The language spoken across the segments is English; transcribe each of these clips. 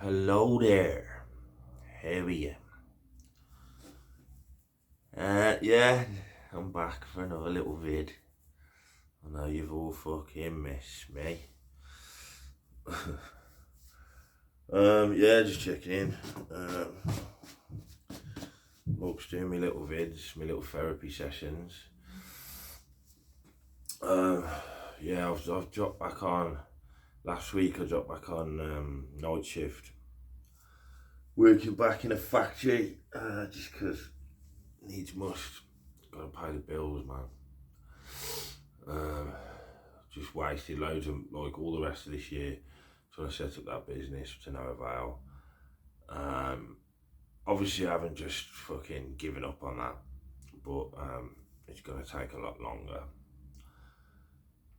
Hello there. How are you? Yeah, I'm back for another little vid. I know you've all fucking missed me. Yeah, just checking in. Looks doing my little vids, my little therapy sessions. Um, yeah, I've dropped back on. Last week I dropped back on night shift. Working back in a factory, just 'cause needs must. Gotta pay the bills, man. Um, just wasted loads of like all the rest of this year trying to set up that business to no avail. Um, Obviously I haven't just fucking given up on that, but it's gonna take a lot longer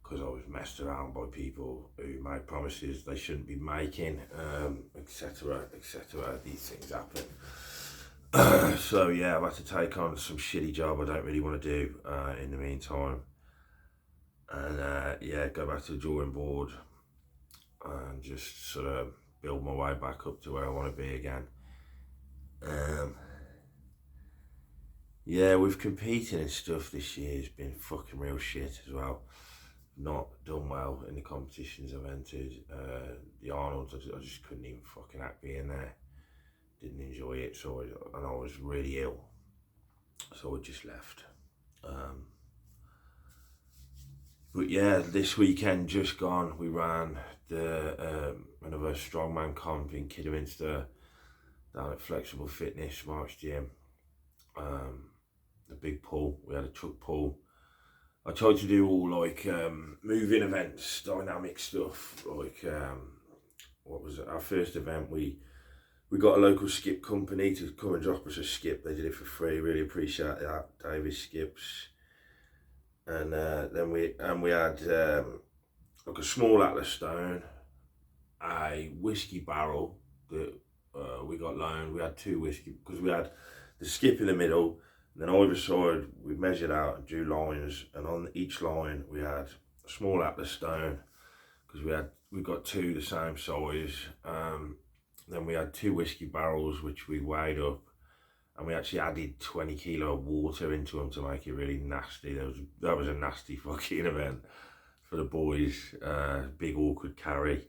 because I was messed around by people who made promises they shouldn't be making, etc, etc. These things happen. So yeah, I've had to take on some shitty job I don't really want to do in the meantime, and yeah, go back to the drawing board and just sort of build my way back up to where I want to be again. Yeah, with competing and stuff this year has been fucking real shit as well. Not done well in the competitions I've entered. The Arnolds, I just couldn't even fucking act being there. Didn't enjoy it, and I was really ill, so I just left. But yeah, this weekend just gone, we ran the another strongman comp in Kidderminster down at Flexible Fitness, Mark's Gym. The big pull, we had a truck pull. I tried to do all like moving events, dynamic stuff. Like what was it? Our first event, we got a local skip company to come and drop us a skip. They did it for free. Really appreciate that, Davis Skips. And then we had like a small Atlas stone, a whiskey barrel that we got loaned. We had two whiskey because we had the skip in the middle. And then either side, we measured out and drew lines, and on each line we had a small Atlas stone because we got two the same size. Then we had two whiskey barrels which we weighed up, and we actually added 20 kilo of water into them to make it really nasty. That was a nasty fucking event for the boys. Big awkward carry.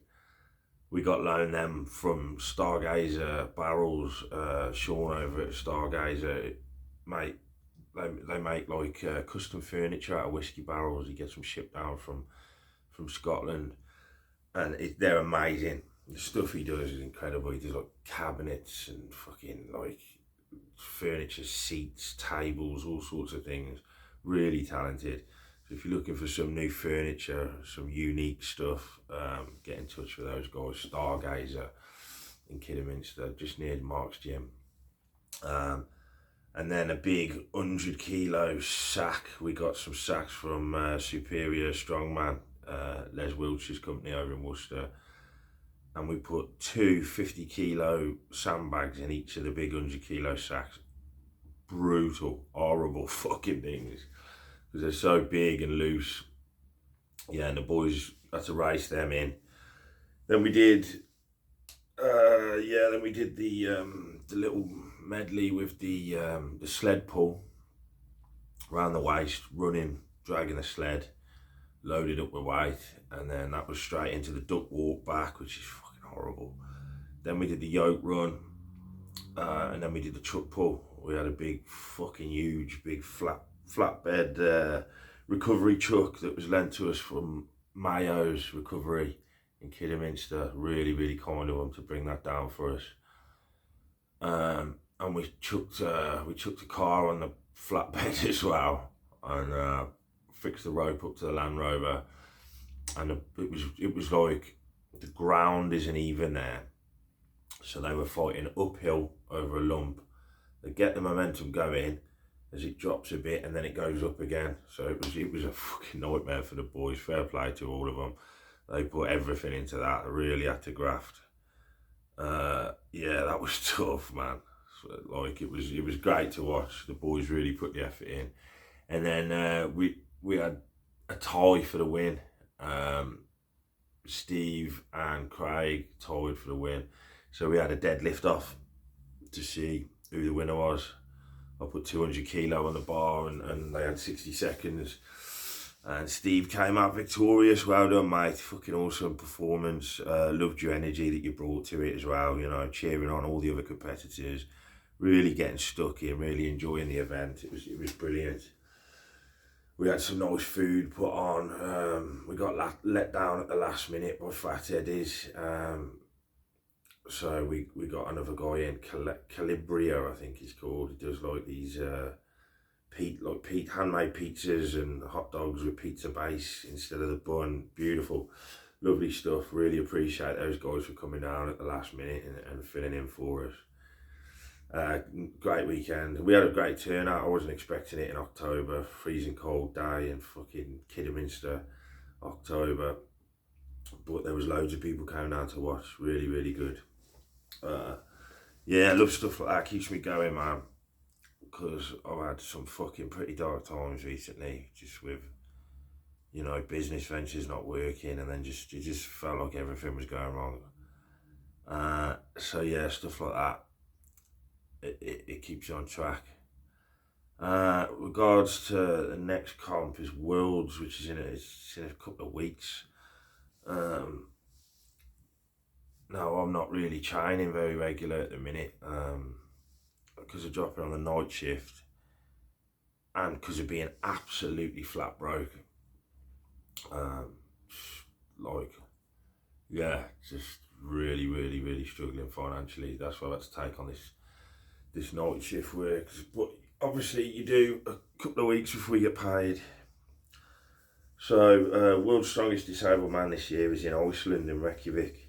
We got loaned them from Stargazer Barrels. Sean over at Stargazer, mate, they make like custom furniture out of whiskey barrels. He gets them shipped down from Scotland, and they're amazing. The stuff he does is incredible. He does like cabinets and fucking like furniture, seats, tables, all sorts of things. Really talented. So if you're looking for some new furniture, some unique stuff, get in touch with those guys. Stargazer in Kidderminster, just near Mark's Gym. And then a big 100 kilo sack. We got some sacks from Superior Strongman, Les Wiltshire's company over in Worcester. And we put two 50 kilo sandbags in each of the big 100 kilo sacks. Brutal, horrible fucking things, because they're so big and loose. Yeah, and the boys had to race them in. Then we did, the little medley with the sled pull around the waist, running, dragging the sled, loaded up with weight, and then that was straight into the duck walk back, which is fucking horrible. Then we did the yoke run, and then we did the truck pull. We had a big fucking huge big flatbed recovery truck that was lent to us from Mayo's Recovery in Kidderminster. Really, really kind of them to bring that down for us. And we chucked the car on the flatbed as well, and fixed the rope up to the Land Rover. And it was like the ground isn't even there, so they were fighting uphill over a lump. They get the momentum going as it drops a bit, and then it goes up again. So it was a fucking nightmare for the boys. Fair play to all of them. They put everything into that. They really had to graft. Yeah, that was tough, man. So, like it was great to watch. The boys really put the effort in. And then we had a tie for the win. Steve and Craig tied for the win. So we had a deadlift off to see who the winner was. I put 200 kilo on the bar and they had 60 seconds. And Steve came out victorious. Well done, mate. Fucking awesome performance. Loved your energy that you brought to it as well, you know, cheering on all the other competitors, really getting stuck in, really enjoying the event. It was brilliant. We had some nice food put on. We got let down at the last minute by Fat Eddie's. So we got another guy in, Calibria, I think he's called. He does like these handmade pizzas and hot dogs with pizza base instead of the bun. Beautiful, lovely stuff. Really appreciate those guys for coming down at the last minute and filling in for us. Great weekend. We had a great turnout. I wasn't expecting it in October. Freezing cold day in fucking Kidderminster, October. But there was loads of people coming down to watch. Really, really good. Yeah, I love stuff like that. Keeps me going, man. Because I've had some fucking pretty dark times recently. Just with, you know, business ventures not working. And then it just felt like everything was going wrong. So yeah, stuff like that. It keeps you on track. Regards to the next comp is Worlds, which is in a couple of weeks. Now I'm not really training very regular at the minute because of dropping on the night shift and because of being absolutely flat broke. Just really struggling financially. That's why I had to take on this night shift work. But obviously you do a couple of weeks before you get paid. So World's Strongest Disabled Man this year is in Iceland, in Reykjavik.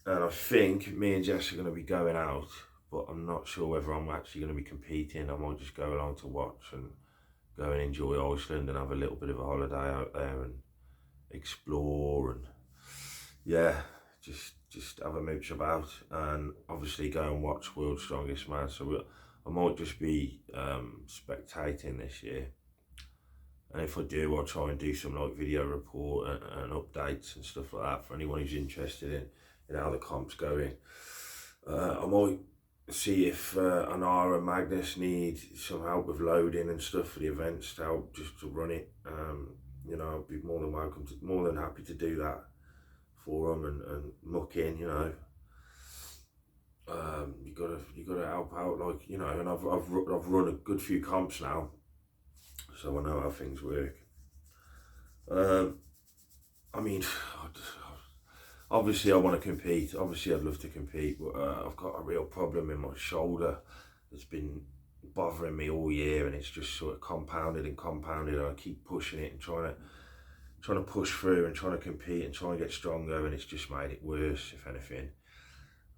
And I think me and Jess are going to be going out, but I'm not sure whether I'm actually going to be competing. I might just go along to watch and go and enjoy Iceland and have a little bit of a holiday out there and explore and yeah, just have a mooch about and obviously go and watch World's Strongest Man. So I might just be spectating this year. And if I do, I'll try and do some like video report and updates and stuff like that for anyone who's interested in how the comp's going. I might see if Anara and Magnus need some help with loading and stuff for the events to help just to run it. You know, I'd be more than happy to do that for them and muck in, you know. You gotta help out, like, you know, and I've run a good few comps now, so I know how things work. I mean, obviously I want to compete, obviously I'd love to compete, but I've got a real problem in my shoulder that's been bothering me all year, and it's just sort of compounded and I keep pushing it and trying to push through and trying to compete and trying to get stronger, and it's just made it worse, if anything.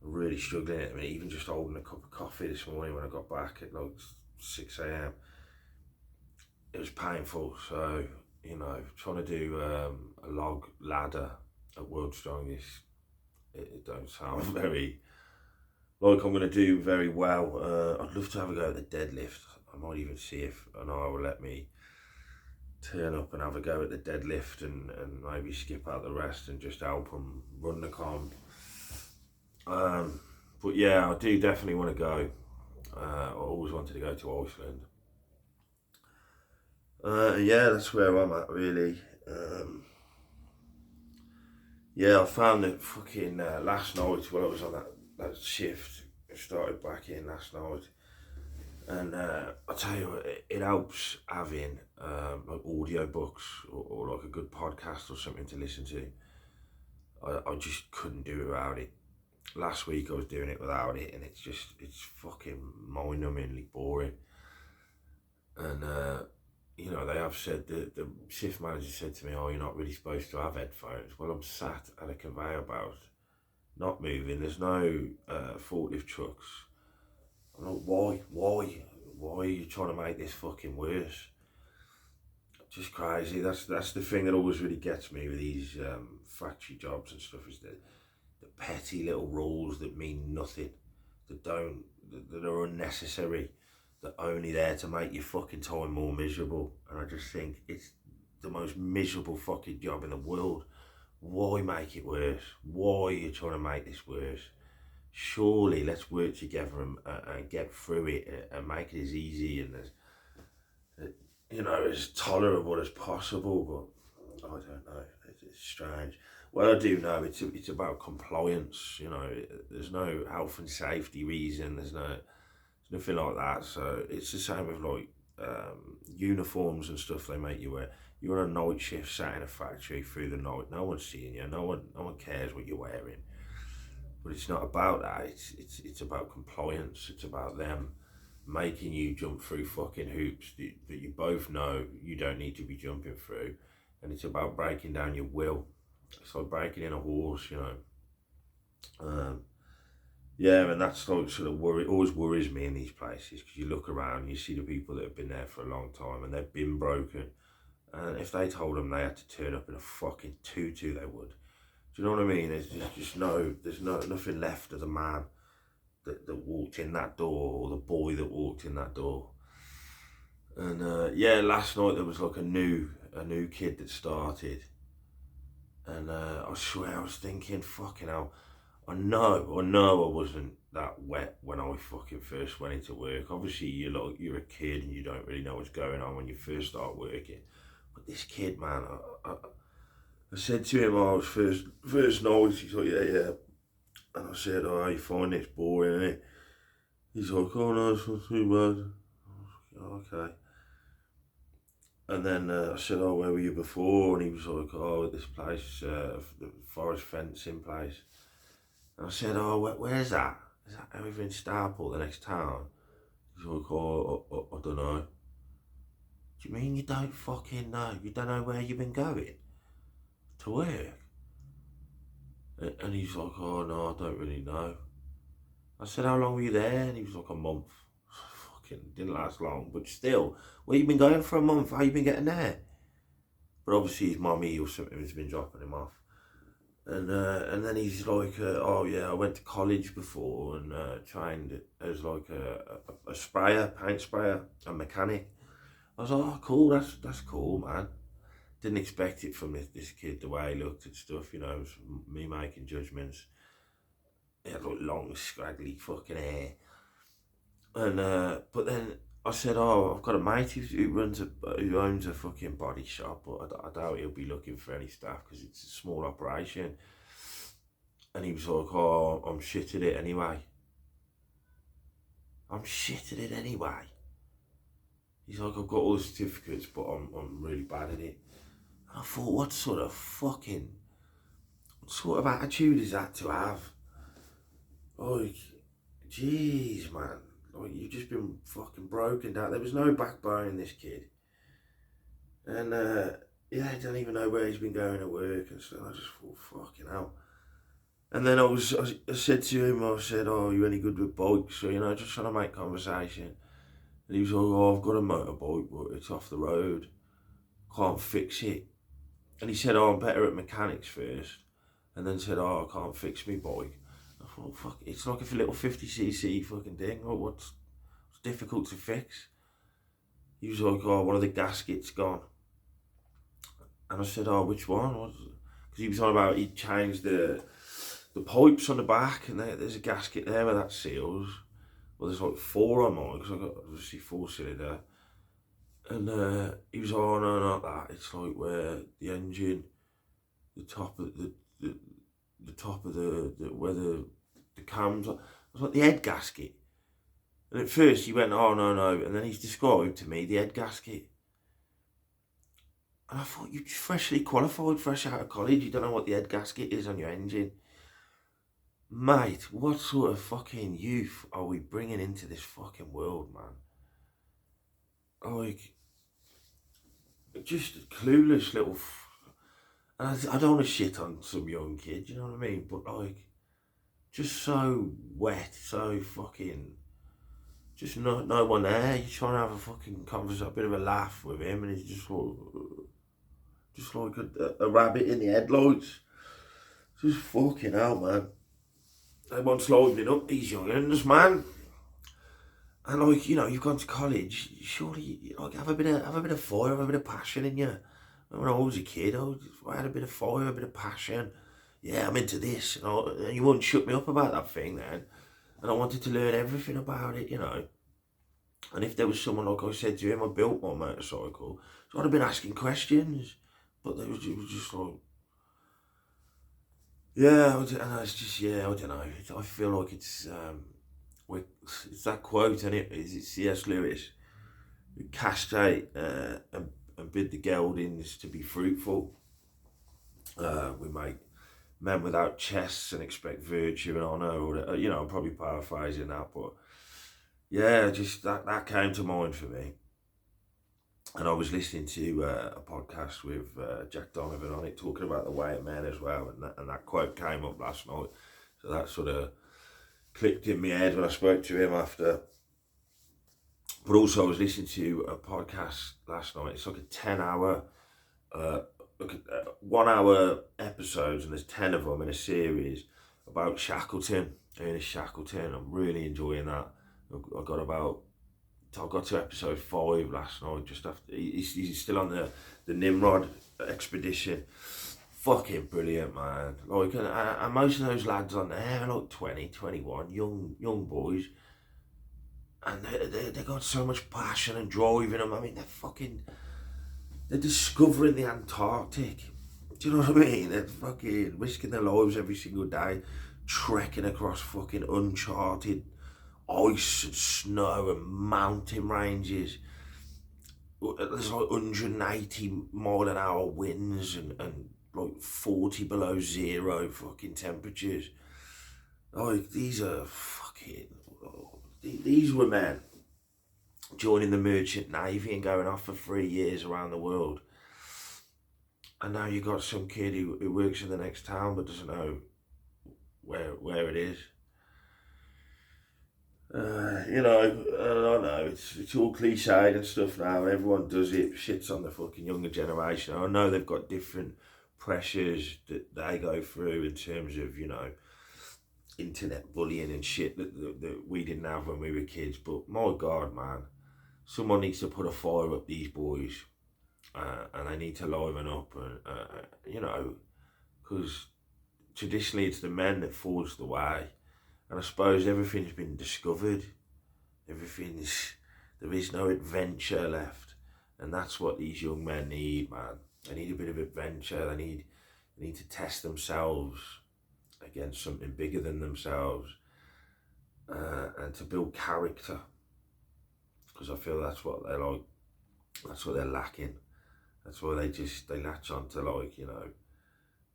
I'm really struggling at the minute. Even just holding a cup of coffee this morning when I got back at like 6 AM, it was painful. So, you know, trying to do a log ladder at World's Strongest, it don't sound very like I'm going to do very well. I'd love to have a go at the deadlift. I might even see if Anara will let me turn up and have a go at the deadlift and maybe skip out the rest and just help them run the comp. But yeah, I do definitely want to go. I always wanted to go to Iceland. Yeah, that's where I'm at, really. Yeah, I found that fucking last night while I was on that shift, I started back in last night, and I tell you what, it helps having like audio books or like a good podcast or something to listen to. I just couldn't do it without it. Last week I was doing it without it, and it's fucking mind-numbingly boring. And you know, they have said, the shift manager said to me, oh, you're not really supposed to have headphones. Well, I'm sat at a conveyor belt, not moving. There's no forklift trucks. I'm like, why are you trying to make this fucking worse? Just crazy. That's the thing that always really gets me with these factory jobs and stuff, is the petty little rules that mean nothing, that are unnecessary, that are only there to make your fucking time more miserable. And I just think it's the most miserable fucking job in the world. Why make it worse? Why are you trying to make this worse? surely let's work together and get through it and make it as easy and as, as tolerable as possible. But I don't know. It's strange. Well, I do know it's about compliance. There's no health and safety reason. There's nothing like that. So it's the same with like uniforms and stuff they make you wear. You're on a night shift, sat in a factory through the night. No one's seeing you. No one cares what you're wearing. But it's not about that. It's about compliance. It's about them making you jump through fucking hoops that you both know you don't need to be jumping through. And it's about breaking down your will. It's like breaking in a horse, Yeah, and that's like sort of always worries me in these places, because you look around and you see the people that have been there for a long time and they've been broken. And if they told them they had to turn up in a fucking tutu, they would. Do you know what I mean? There's nothing left of the man that walked in that door, or the boy that walked in that door. And last night there was like a new kid that started, and I swear I was thinking, fucking hell, I know I wasn't that wet when I fucking first went into work. Obviously you're a kid and you don't really know what's going on when you first start working. But this kid, man, I said to him, I was first night, he's like, yeah. And I said, oh, how you find this boring, innit? He's like, oh no, it's not too bad. I was like, okay. And then I said, oh, where were you before? And he was like, oh, this place, the forest fencing place. And I said, oh, where's that? Is that over in Starport, the next town? He's like, oh, I don't know. Do you mean you don't fucking know? You don't know where you've been going to work? And he's like, oh no, I don't really know. I said, how long were you there? And he was like, a month. Fucking didn't last long, but still, where you been going for a month? How you been getting there? But obviously his mummy or something has been dropping him off. And then he's like, oh yeah, I went to college before and trained as like a sprayer, paint sprayer, a mechanic. I was like, oh cool, that's cool, man. Didn't expect it from this kid, the way he looked at stuff, it was me making judgments. He had like long, scraggly fucking hair. And but then I said, oh, I've got a mate who owns a fucking body shop, but I doubt he'll be looking for any staff because it's a small operation. And he was like, oh, I'm shit at it anyway. I'm shit at it anyway. He's like, I've got all the certificates, but I'm really bad at it. And I thought, what sort of attitude is that to have? Like, jeez, man. Like, you've just been fucking broken down. There was no backbone in this kid. And, he don't even know where he's been going to work and stuff. I just thought, fucking hell. And then I said to him, I said, oh, are you any good with bikes? So, just trying to make conversation. And he was like, oh, I've got a motorbike, but it's off the road. Can't fix it. And he said, oh, I'm better at mechanics first. And then said, oh, I can't fix me bike. I thought, fuck, it's like a little 50cc fucking thing. Like, what's difficult to fix? He was like, oh, one of the gaskets gone. And I said, oh, which one? Because he was talking about he'd changed the pipes on the back, and there's a gasket there where that seals. Well, there's like 4 on mine, because I've got obviously 4-cylinder. And he was, oh no, not that. It's like where the engine, the top of where the cams are. It's like the head gasket. And at first he went, oh no, and then he's described to me the head gasket. And I thought, you just freshly qualified, fresh out of college, you don't know what the head gasket is on your engine. Mate, what sort of fucking youth are we bringing into this fucking world, man? Like, just a clueless little... And I don't want to shit on some young kid, you know what I mean? But like, just so wet, so fucking... Just no one there. You're trying to have a fucking conversation, a bit of a laugh with him, and he's just like a rabbit in the headlights. Just fucking hell, man. Everyone's livening up these young'uns, man. And like, you've gone to college. Surely, like, have a bit of fire, have a bit of passion in you. When I was a kid, I had a bit of fire, a bit of passion. yeah, I'm into this. And you wouldn't shut me up about that thing then. And I wanted to learn everything about it, you know. And if there was someone, like I said to him, I built my motorcycle, so I'd have been asking questions. But it was just like, yeah, and it's just, yeah, I don't know. I feel like it's that quote, and is it C.S. Lewis? Castrate and bid the geldings to be fruitful. We make men without chests and expect virtue and honour. Or, you know, I'm probably paraphrasing that, but yeah, just that came to mind for me. And I was listening to a podcast with Jack Donovan on it, talking about the way of men as well, and that quote came up last night. So that sort of clicked in my head when I spoke to him after. But also I was listening to a podcast last night. It's like a 10-hour, 1 hour episodes, and there's 10 of them in a series about Shackleton, Ernest Shackleton. I'm really enjoying that. I got to episode 5 last night, just after. He's still on the Nimrod expedition. Fucking brilliant, man. Like, and most of those lads on there are like 20, 21, young boys. And they got so much passion and drive in them. I mean, they're discovering the Antarctic. Do you know what I mean? They're fucking risking their lives every single day, trekking across fucking uncharted ice and snow and mountain ranges. There's like 180 mile an hour winds and like 40 below zero fucking temperatures. Like, these were men joining the merchant navy and going off for 3 years around the world. And now you got some kid who works in the next town but doesn't know where it is. You know, I don't know, it's all cliched and stuff now. Everyone does it, shits on the fucking younger generation. I know they've got different pressures that they go through in terms of, you know, internet bullying and shit that we didn't have when we were kids. But my God, man, someone needs to put a fire up these boys, and they need to liven up, and you know, because traditionally it's the men that forge the way, and I suppose everything's been discovered. There is no adventure left, and that's what these young men need, man. They need a bit of adventure. They need to test themselves against something bigger than themselves, and to build character, because I feel that's what they're like. That's what they're lacking. That's why they latch on to, like, you know,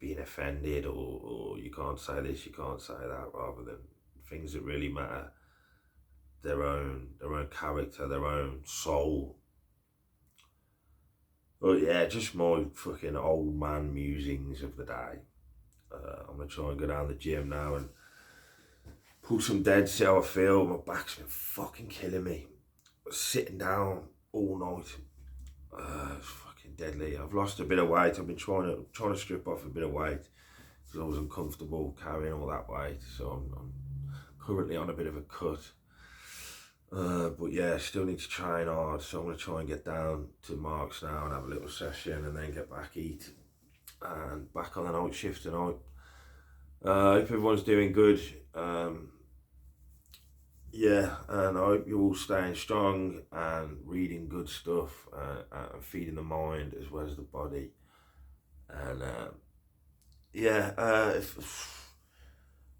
being offended or you can't say this, you can't say that, rather than things that really matter. Their own character, their own soul. But yeah, just my fucking old man musings of the day. I'm gonna try and go down the gym now and pull some dead, see how I feel. My back's been fucking killing me. Sitting down all night. It's fucking deadly. I've lost a bit of weight. I've been trying to strip off a bit of weight because I was uncomfortable carrying all that weight. So I'm currently on a bit of a cut. But yeah, still need to train hard. So I'm going to try and get down to Marks now and have a little session and then get back, eat, and back on the night shift tonight. Hope everyone's doing good. Yeah, and I hope you're all staying strong and reading good stuff, and feeding the mind as well as the body. And yeah, I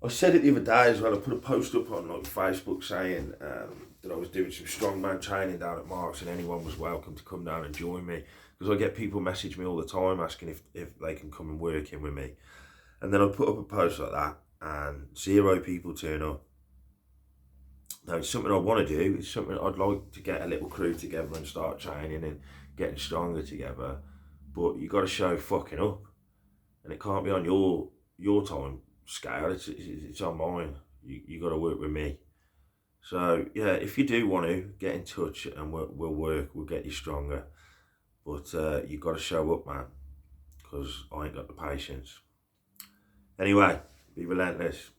said it the other day as well. I put a post up on like Facebook saying that I was doing some strongman training down at Marks, and anyone was welcome to come down and join me, because I get people message me all the time asking if they can come and work in with me. And then I put up a post like that and 0 people turn up. Now, it's something I want to do. It's something I'd like to get a little crew together and start training and getting stronger together. But you got to show fucking up, and it can't be on your time scale. It's on mine. You got to work with me. So yeah, if you do want to get in touch and we'll get you stronger. But you got to show up, man, because I ain't got the patience. Anyway, be relentless.